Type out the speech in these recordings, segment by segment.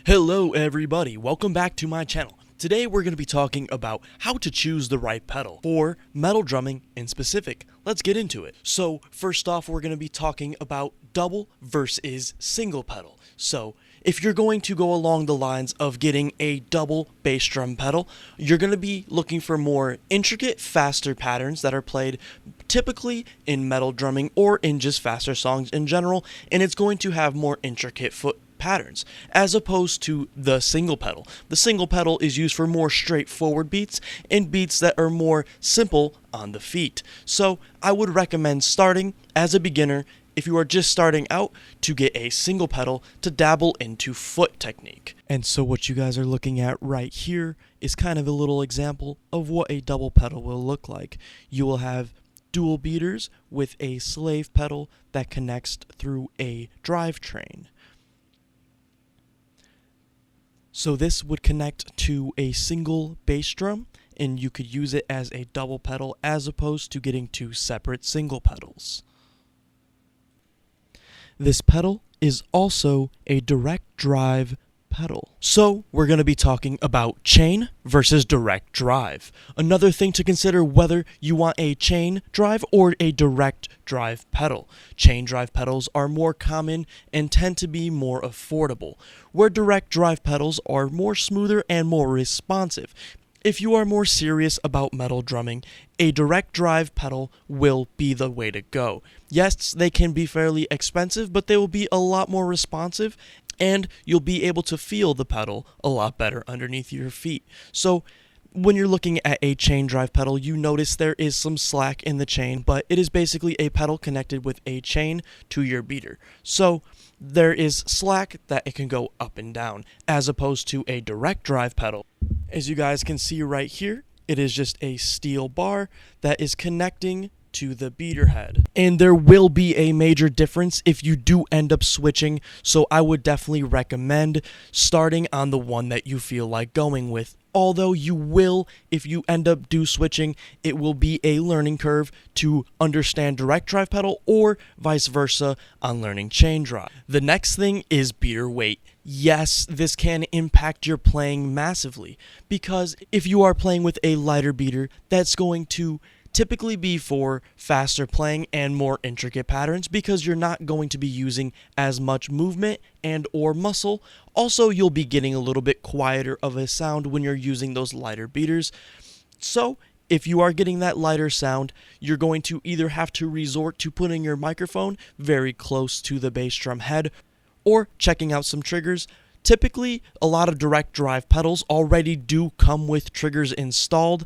Hello everybody, welcome back to my channel. Today we're going to be talking about how to choose the right pedal for metal drumming in specific. Let's get into it. So first off, we're going to be talking about double versus single pedal. So if you're going to go along the lines of getting a double bass drum pedal, you're going to be looking for more intricate, faster patterns that are played typically in metal drumming or in just faster songs in general, and it's going to have more intricate foot patterns as opposed to the single pedal. The single pedal is used for more straightforward beats and beats that are more simple on the feet. So I would recommend starting as a beginner, if you are just starting out, to get a single pedal to dabble into foot technique. And so what you guys are looking at right here is kind of a little example of what a double pedal will look like. You will have dual beaters with a slave pedal that connects through a drivetrain. So this would connect to a single bass drum, and you could use it as a double pedal as opposed to getting two separate single pedals. This pedal is also a direct drive pedal. So we're going to be talking about chain versus direct drive. Another thing to consider whether you want a chain drive or a direct drive pedal. Chain drive pedals are more common and tend to be more affordable, where direct drive pedals are more smoother and more responsive. If you are more serious about metal drumming, a direct drive pedal will be the way to go. Yes, they can be fairly expensive, but they will be a lot more responsive, and you'll be able to feel the pedal a lot better underneath your feet. So when you're looking at a chain drive pedal, you notice there is some slack in the chain, but it is basically a pedal connected with a chain to your beater. So there is slack that it can go up and down, as opposed to a direct drive pedal. As you guys can see right here, it is just a steel bar that is connecting to the beater head. And there will be a major difference if you do end up switching, so I would definitely recommend starting on the one that you feel like going with. Although you will, if you end up switching, it will be a learning curve to understand direct drive pedal or vice versa on learning chain drive. The next thing is beater weight. Yes, this can impact your playing massively, because if you are playing with a lighter beater, that's going to typically be for faster playing and more intricate patterns, because you're not going to be using as much movement and or muscle. Also, you'll be getting a little bit quieter of a sound when you're using those lighter beaters. So if you are getting that lighter sound, you're going to either have to resort to putting your microphone very close to the bass drum head or checking out some triggers. Typically, a lot of direct drive pedals already do come with triggers installed,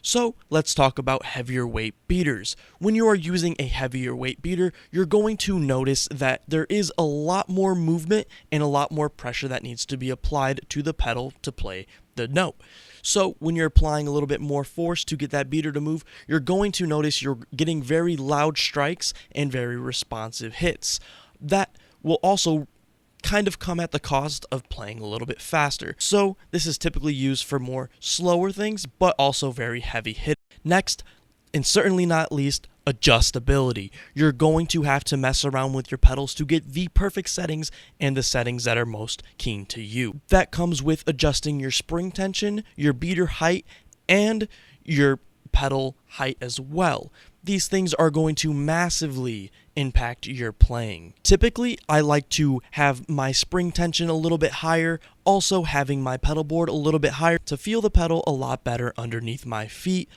so let's talk about heavier weight beaters. When you are using a heavier weight beater, you're going to notice that there is a lot more movement and a lot more pressure that needs to be applied to the pedal to play the note. So when you're applying a little bit more force to get that beater to move, you're going to notice you're getting very loud strikes and very responsive hits. That will also kind of come at the cost of playing a little bit faster. So this is typically used for more slower things, but also very heavy hit. Next, and certainly not least, adjustability. You're going to have to mess around with your pedals to get the perfect settings and the settings that are most keen to you. That comes with adjusting your spring tension, your beater height, and your pedal height as well. These things are going to massively impact your playing. Typically, I like to have my spring tension a little bit higher, also having my pedal board a little bit higher to feel the pedal a lot better underneath my feet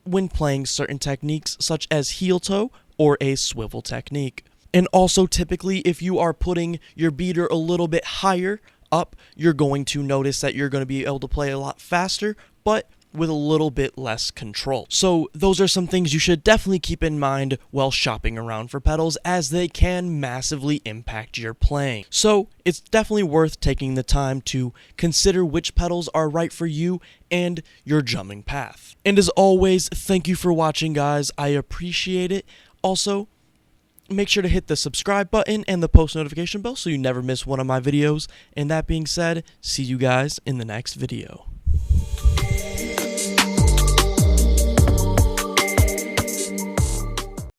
when playing certain techniques such as heel toe or a swivel technique. And also typically, if you are putting your beater a little bit higher up, you're going to notice that you're going to be able to play a lot faster, but with a little bit less control. So those are some things you should definitely keep in mind while shopping around for pedals, as they can massively impact your playing. So it's definitely worth taking the time to consider which pedals are right for you and your drumming path. And as always, thank you for watching, guys. I appreciate it. Also, make sure to hit the subscribe button and the post notification bell so you never miss one of my videos. And that being said, see you guys in the next video.